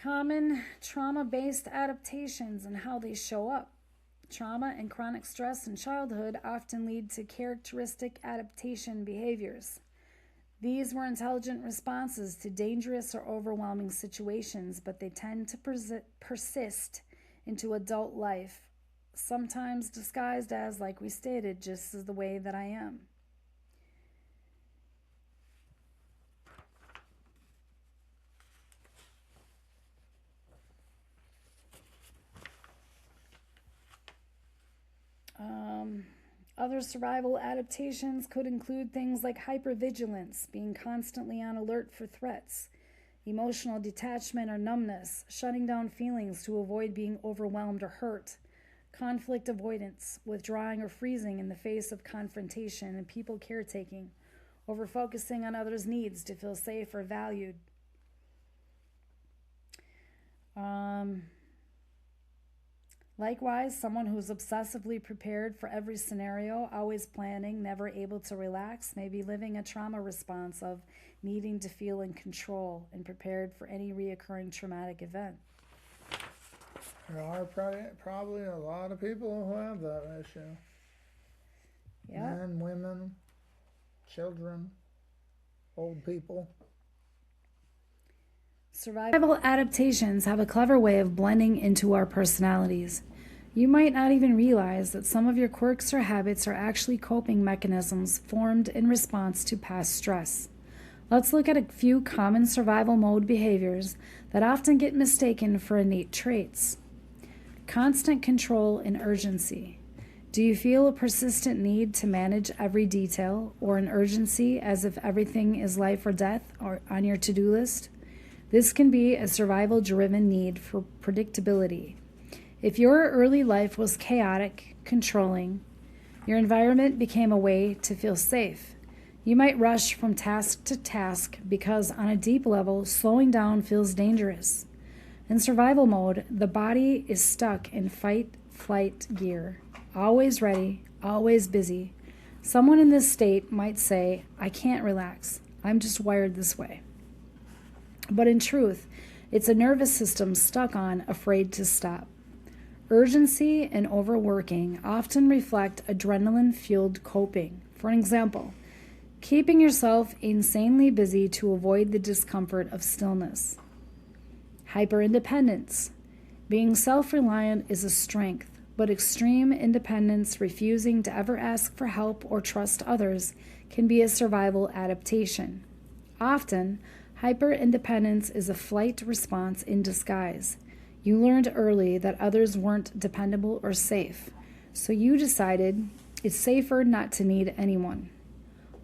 Common trauma-based adaptations and how they show up. Trauma and chronic stress in childhood often lead to characteristic adaptation behaviors. These were intelligent responses to dangerous or overwhelming situations, but they tend to persist into adult life, sometimes disguised as, like we stated, just as the way that I am. Other survival adaptations could include things like hypervigilance, being constantly on alert for threats, emotional detachment or numbness, shutting down feelings to avoid being overwhelmed or hurt, conflict avoidance, withdrawing or freezing in the face of confrontation and people caretaking, over focusing on others' needs to feel safe or valued. Likewise, someone who's obsessively prepared for every scenario, always planning, never able to relax, may be living a trauma response of needing to feel in control and prepared for any reoccurring traumatic event. There are probably a lot of people who have that issue. Yeah. Men, women, children, old people. Survival adaptations have a clever way of blending into our personalities. You might not even realize that some of your quirks or habits are actually coping mechanisms formed in response to past stress. Let's look at a few common survival mode behaviors that often get mistaken for innate traits. Constant control and urgency. Do you feel a persistent need to manage every detail, or an urgency as if everything is life or death or on your to-do list? This can be a survival-driven need for predictability. If your early life was chaotic, controlling, your environment became a way to feel safe. You might rush from task to task because on a deep level, slowing down feels dangerous. In survival mode, the body is stuck in fight-flight gear, always ready, always busy. Someone in this state might say, "I can't relax. I'm just wired this way." But in truth, it's a nervous system stuck on, afraid to stop. Urgency and overworking often reflect adrenaline-fueled coping. For example, keeping yourself insanely busy to avoid the discomfort of stillness. Hyper-independence. Being self-reliant is a strength, but extreme independence, refusing to ever ask for help or trust others, can be a survival adaptation. Often, hyper-independence is a flight response in disguise. You learned early that others weren't dependable or safe, so you decided it's safer not to need anyone.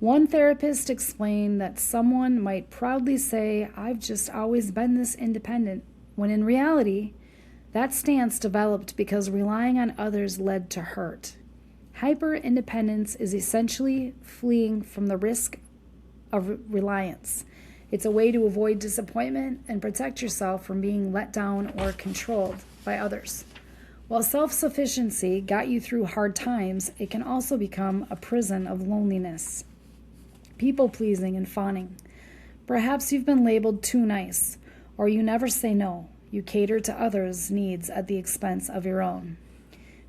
One therapist explained that someone might proudly say, "I've just always been this independent," when in reality, that stance developed because relying on others led to hurt. Hyper-independence is essentially fleeing from the risk of reliance. It's a way to avoid disappointment and protect yourself from being let down or controlled by others. While self-sufficiency got you through hard times, it can also become a prison of loneliness. People-pleasing and fawning. Perhaps you've been labeled too nice, or you never say no. You cater to others' needs at the expense of your own.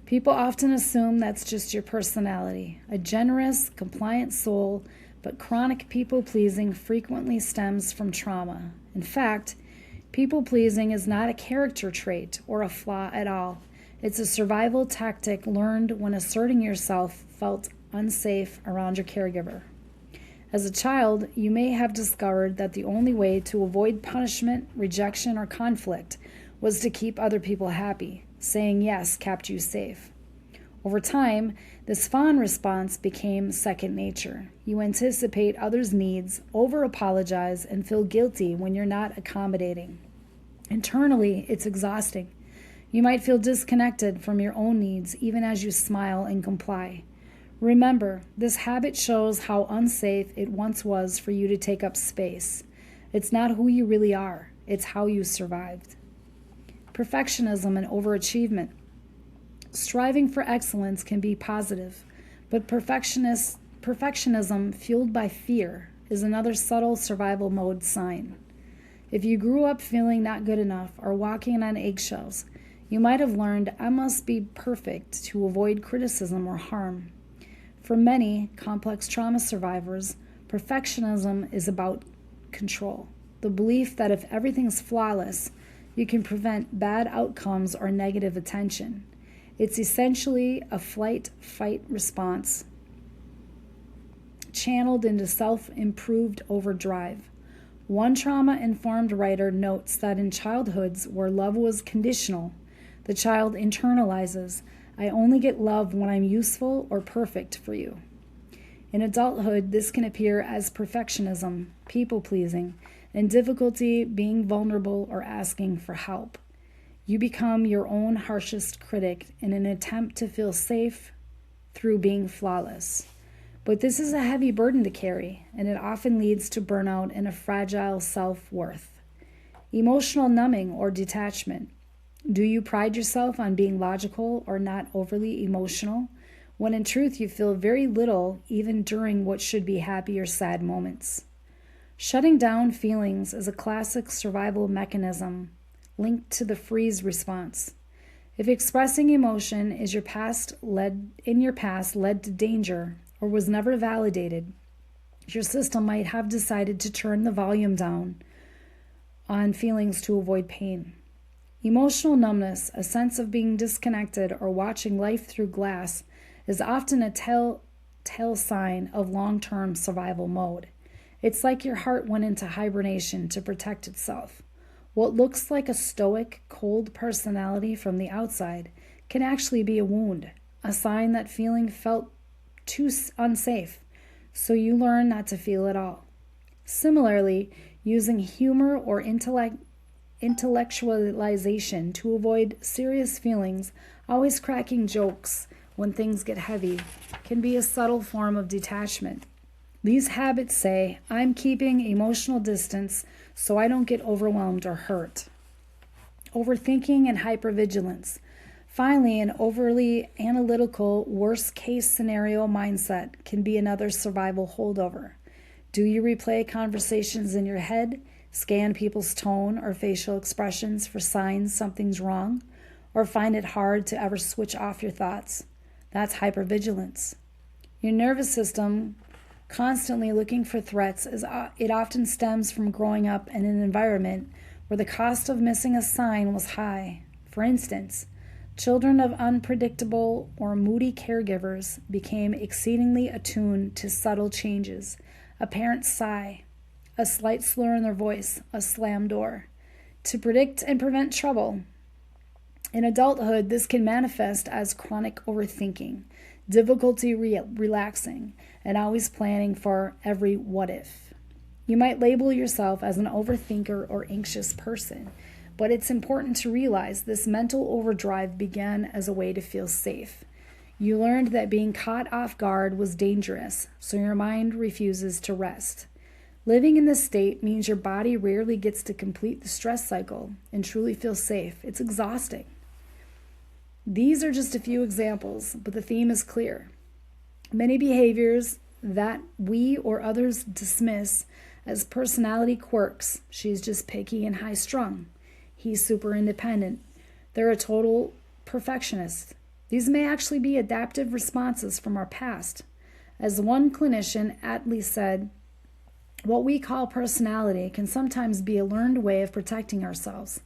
People often assume that's just your personality, a generous, compliant soul, but chronic people-pleasing frequently stems from trauma. In fact, people-pleasing is not a character trait or a flaw at all. It's a survival tactic learned when asserting yourself felt unsafe around your caregiver. As a child, you may have discovered that the only way to avoid punishment, rejection, or conflict was to keep other people happy. Saying yes kept you safe. Over time, this fawn response became second nature. You anticipate others' needs, over-apologize, and feel guilty when you're not accommodating. Internally, it's exhausting. You might feel disconnected from your own needs even as you smile and comply. Remember, this habit shows how unsafe it once was for you to take up space. It's not who you really are, it's how you survived. Perfectionism and overachievement. Striving for excellence can be positive, but perfectionism fueled by fear is another subtle survival mode sign. If you grew up feeling not good enough or walking on eggshells, you might have learned I must be perfect to avoid criticism or harm. For many complex trauma survivors, perfectionism is about control, the belief that if everything's flawless, you can prevent bad outcomes or negative attention. It's essentially a flight-fight response channeled into self-improved overdrive. One trauma-informed writer notes that in childhoods where love was conditional, the child internalizes, "I only get love when I'm useful or perfect for you." In adulthood, this can appear as perfectionism, people-pleasing, and difficulty being vulnerable or asking for help. You become your own harshest critic in an attempt to feel safe through being flawless. But this is a heavy burden to carry, and it often leads to burnout and a fragile self-worth. Emotional numbing or detachment. Do you pride yourself on being logical or not overly emotional, when in truth you feel very little even during what should be happy or sad moments? Shutting down feelings is a classic survival mechanism linked to the freeze response. If expressing emotion is your past led to danger or was never validated, your system might have decided to turn the volume down on feelings to avoid pain. Emotional numbness, a sense of being disconnected or watching life through glass, is often a telltale sign of long-term survival mode. It's like your heart went into hibernation to protect itself. What looks like a stoic, cold personality from the outside can actually be a wound, a sign that feeling felt too unsafe, so you learn not to feel at all. Similarly, using humor or intellectualization to avoid serious feelings, always cracking jokes when things get heavy, can be a subtle form of detachment. These habits say, I'm keeping emotional distance so I don't get overwhelmed or hurt. Overthinking and hypervigilance. Finally, an overly analytical, worst-case scenario mindset can be another survival holdover. Do you replay conversations in your head, scan people's tone or facial expressions for signs something's wrong, or find it hard to ever switch off your thoughts? That's hypervigilance. Your nervous system constantly looking for threats, it often stems from growing up in an environment where the cost of missing a sign was high. For instance, children of unpredictable or moody caregivers became exceedingly attuned to subtle changes: a parent's sigh, a slight slur in their voice, a slammed door, to predict and prevent trouble. In adulthood, this can manifest as chronic overthinking, difficulty relaxing, and always planning for every what if. You might label yourself as an overthinker or anxious person, but it's important to realize this mental overdrive began as a way to feel safe. You learned that being caught off guard was dangerous, so your mind refuses to rest. Living in this state means your body rarely gets to complete the stress cycle and truly feel safe. It's exhausting. These are just a few examples, but the theme is clear. Many behaviors that we or others dismiss as personality quirks. She's just picky and high-strung. He's super independent. They're a total perfectionist. These may actually be adaptive responses from our past. As one clinician aptly said, what we call personality can sometimes be a learned way of protecting ourselves.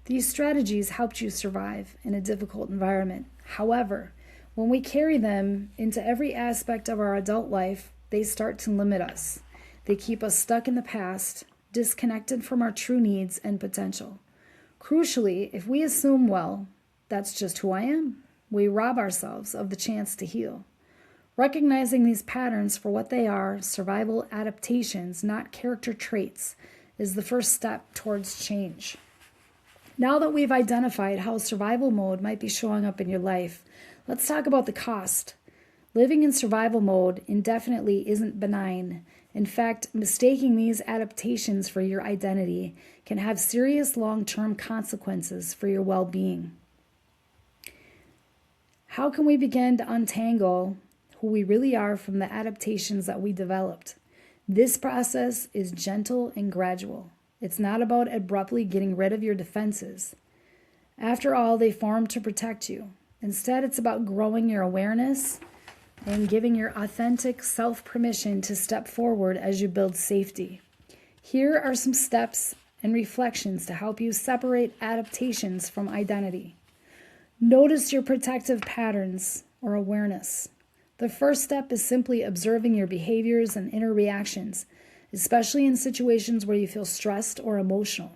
These strategies helped you survive in a difficult environment. However, when we carry them into every aspect of our adult life, they start to limit us. They keep us stuck in the past, disconnected from our true needs and potential. Crucially, if we assume, well, that's just who I am, we rob ourselves of the chance to heal. Recognizing these patterns for what they are, survival adaptations, not character traits, is the first step towards change. Now that we've identified how survival mode might be showing up in your life, let's talk about the cost. Living in survival mode indefinitely isn't benign. In fact, mistaking these adaptations for your identity can have serious long-term consequences for your well-being. How can we begin to untangle who we really are from the adaptations that we developed? This process is gentle and gradual. It's not about abruptly getting rid of your defenses. After all, they formed to protect you. Instead, it's about growing your awareness and giving your authentic self permission to step forward as you build safety. Here are some steps and reflections to help you separate adaptations from identity. Notice your protective patterns or awareness. The first step is simply observing your behaviors and inner reactions, especially in situations where you feel stressed or emotional.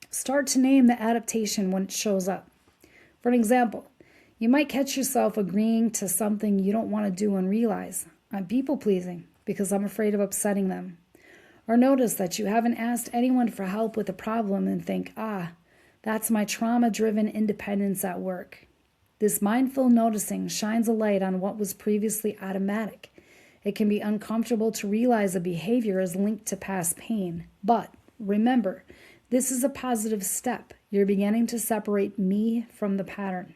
Start to name the adaptation when it shows up. For an example, you might catch yourself agreeing to something you don't want to do and realize, I'm people-pleasing because I'm afraid of upsetting them. Or notice that you haven't asked anyone for help with a problem and think, that's my trauma-driven independence at work. This mindful noticing shines a light on what was previously automatic. It can be uncomfortable to realize a behavior is linked to past pain. But remember, this is a positive step. You're beginning to separate me from the pattern.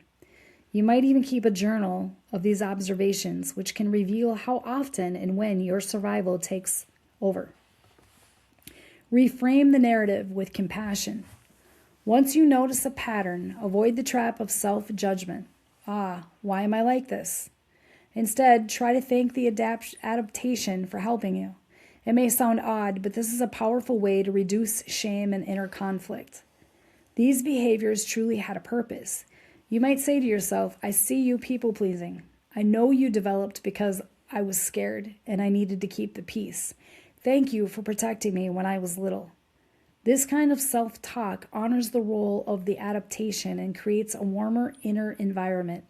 You might even keep a journal of these observations, which can reveal how often and when your survival takes over. Reframe the narrative with compassion. Once you notice a pattern, avoid the trap of self-judgment. Why am I like this? Instead, try to thank the adaptation for helping you. It may sound odd, but this is a powerful way to reduce shame and inner conflict. These behaviors truly had a purpose. You might say to yourself, I see you people-pleasing. I know you developed because I was scared and I needed to keep the peace. Thank you for protecting me when I was little. This kind of self-talk honors the role of the adaptation and creates a warmer inner environment.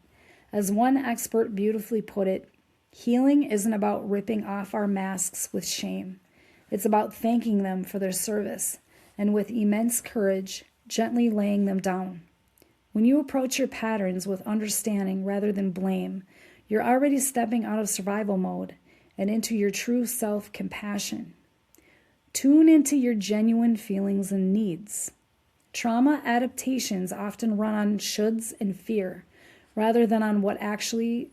As one expert beautifully put it, healing isn't about ripping off our masks with shame. It's about thanking them for their service and with immense courage, gently laying them down. When you approach your patterns with understanding rather than blame, you're already stepping out of survival mode and into your true self-compassion. Tune into your genuine feelings and needs. Trauma adaptations often run on shoulds and fear, rather than on what actually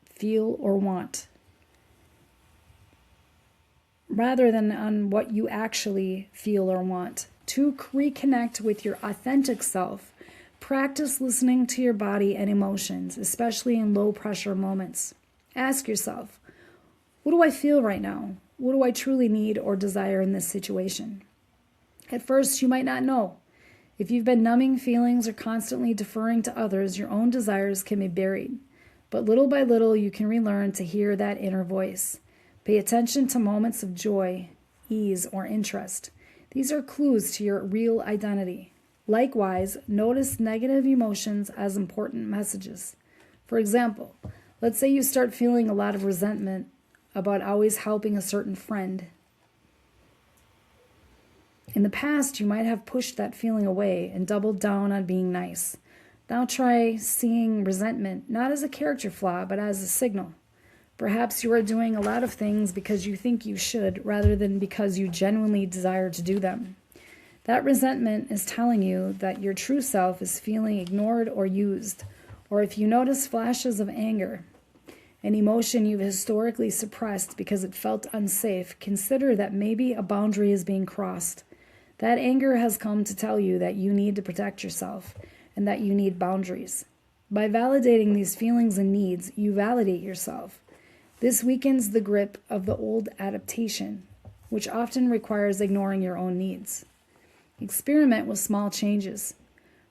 feel or want. Rather than on what you actually feel or want. To reconnect with your authentic self, practice listening to your body and emotions, especially in low-pressure moments. Ask yourself, what do I feel right now? What do I truly need or desire in this situation? At first, you might not know. If you've been numbing feelings or constantly deferring to others, your own desires can be buried. But little by little, you can relearn to hear that inner voice. Pay attention to moments of joy, ease, or interest. These are clues to your real identity. Likewise, notice negative emotions as important messages. For example, let's say you start feeling a lot of resentment about always helping a certain friend. In the past, you might have pushed that feeling away and doubled down on being nice. Now try seeing resentment not as a character flaw, but as a signal. Perhaps you are doing a lot of things because you think you should, rather than because you genuinely desire to do them. That resentment is telling you that your true self is feeling ignored or used. Or if you notice flashes of anger, an emotion you've historically suppressed because it felt unsafe, consider that maybe a boundary is being crossed. That anger has come to tell you that you need to protect yourself and that you need boundaries. By validating these feelings and needs, you validate yourself. This weakens the grip of the old adaptation, which often requires ignoring your own needs. Experiment with small changes.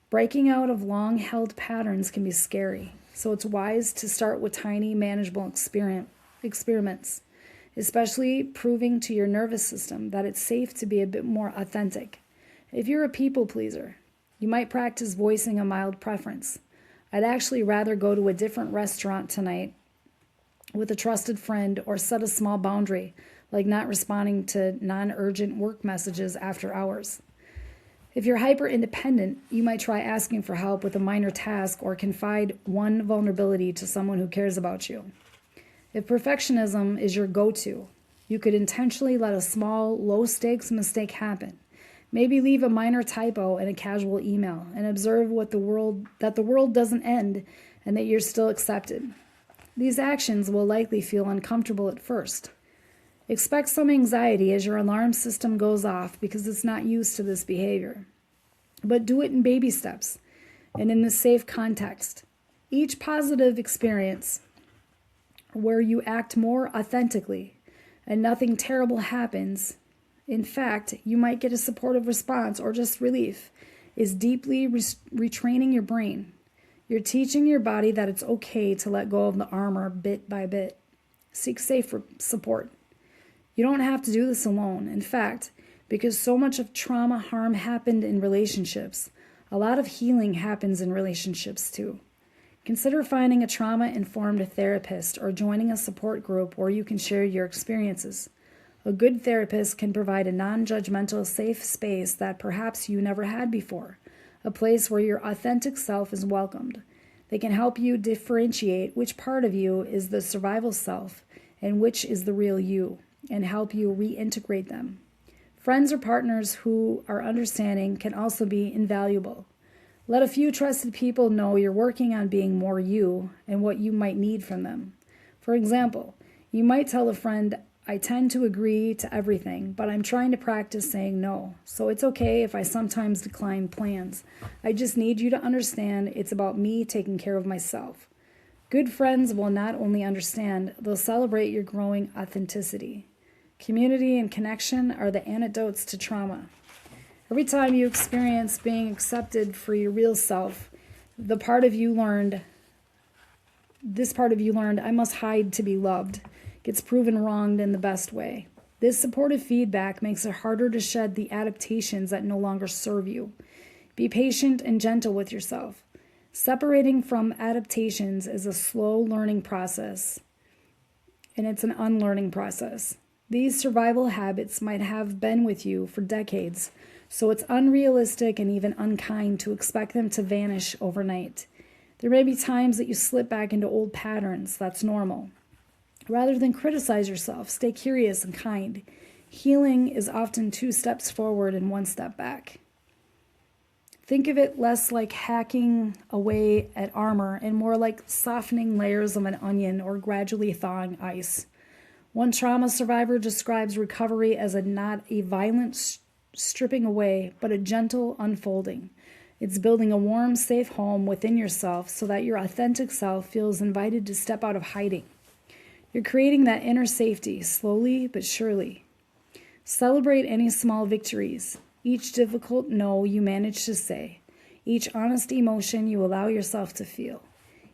Breaking out of long-held patterns can be scary, so it's wise to start with tiny, manageable experiments, especially proving to your nervous system that it's safe to be a bit more authentic. If you're a people pleaser, you might practice voicing a mild preference. I'd actually rather go to a different restaurant tonight with a trusted friend, or set a small boundary, like not responding to non-urgent work messages after hours. If you're hyper-independent, you might try asking for help with a minor task or confide one vulnerability to someone who cares about you. If perfectionism is your go-to, you could intentionally let a small, low-stakes mistake happen. Maybe leave a minor typo in a casual email and observe that the world doesn't end and that you're still accepted. These actions will likely feel uncomfortable at first. Expect some anxiety as your alarm system goes off because it's not used to this behavior. But do it in baby steps and in this safe context. Each positive experience where you act more authentically and nothing terrible happens, in fact, you might get a supportive response or just relief, is deeply retraining your brain. You're teaching your body that it's okay to let go of the armor bit by bit. Seek safe support. You don't have to do this alone. In fact, because so much of trauma harm happened in relationships, a lot of healing happens in relationships too. Consider finding a trauma-informed therapist or joining a support group where you can share your experiences. A good therapist can provide a non-judgmental, safe space that perhaps you never had before, a place where your authentic self is welcomed. They can help you differentiate which part of you is the survival self and which is the real you, and help you reintegrate them. Friends or partners who are understanding can also be invaluable. Let a few trusted people know you're working on being more you and what you might need from them. For example, you might tell a friend, I tend to agree to everything, but I'm trying to practice saying no. So it's okay if I sometimes decline plans. I just need you to understand it's about me taking care of myself. Good friends will not only understand, they'll celebrate your growing authenticity. Community and connection are the antidotes to trauma. Every time you experience being accepted for your real self, this part of you learned, I must hide to be loved, gets proven wronged in the best way. This supportive feedback makes it harder to shed the adaptations that no longer serve you. Be patient and gentle with yourself. Separating from adaptations is a slow learning process, and it's an unlearning process. These survival habits might have been with you for decades, so it's unrealistic and even unkind to expect them to vanish overnight. There may be times that you slip back into old patterns. That's normal. Rather than criticize yourself, stay curious and kind. Healing is often 2 steps forward and 1 step back. Think of it less like hacking away at armor and more like softening layers of an onion or gradually thawing ice. One trauma survivor describes recovery as not a violent stripping away, but a gentle unfolding. It's building a warm, safe home within yourself so that your authentic self feels invited to step out of hiding. You're creating that inner safety, slowly but surely. Celebrate any small victories, each difficult no you manage to say, each honest emotion you allow yourself to feel,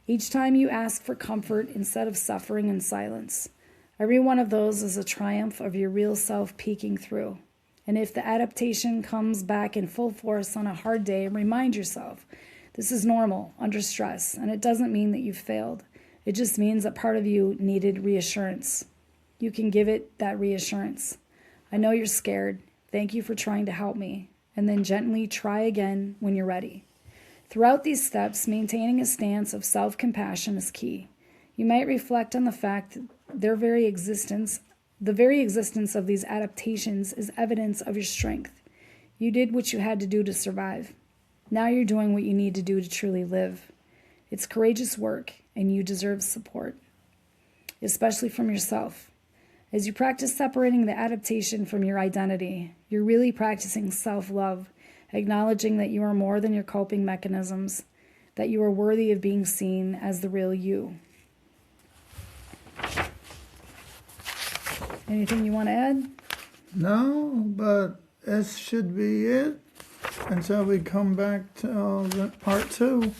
each time you ask for comfort instead of suffering in silence. Every one of those is a triumph of your real self peeking through. And if the adaptation comes back in full force on a hard day, remind yourself, this is normal, under stress, and it doesn't mean that you've failed. It just means that part of you needed reassurance. You can give it that reassurance. I know you're scared. Thank you for trying to help me. And then gently try again when you're ready. Throughout these steps, maintaining a stance of self-compassion is key. You might reflect on the fact that the very existence of these adaptations is evidence of your strength. You did what you had to do to survive. Now you're doing what you need to do to truly live. It's courageous work, and you deserve support, especially from yourself. As you practice separating the adaptation from your identity, you're really practicing self-love, acknowledging that you are more than your coping mechanisms, that you are worthy of being seen as the real you. Anything you want to add? No, but this should be it until we come back to part 2.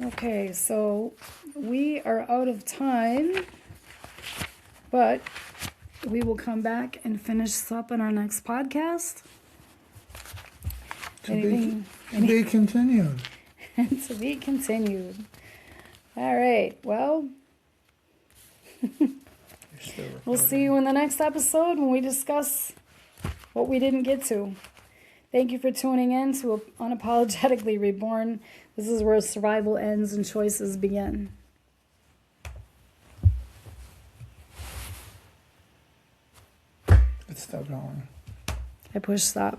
Okay, so we are out of time, but we will come back and finish this up in our next podcast. To be continued. To be continued. All right, well, we'll see you in the next episode when we discuss what we didn't get to. Thank you for tuning in to Unapologetically Reborn. This is where survival ends and choices begin. It's still going. I push stop.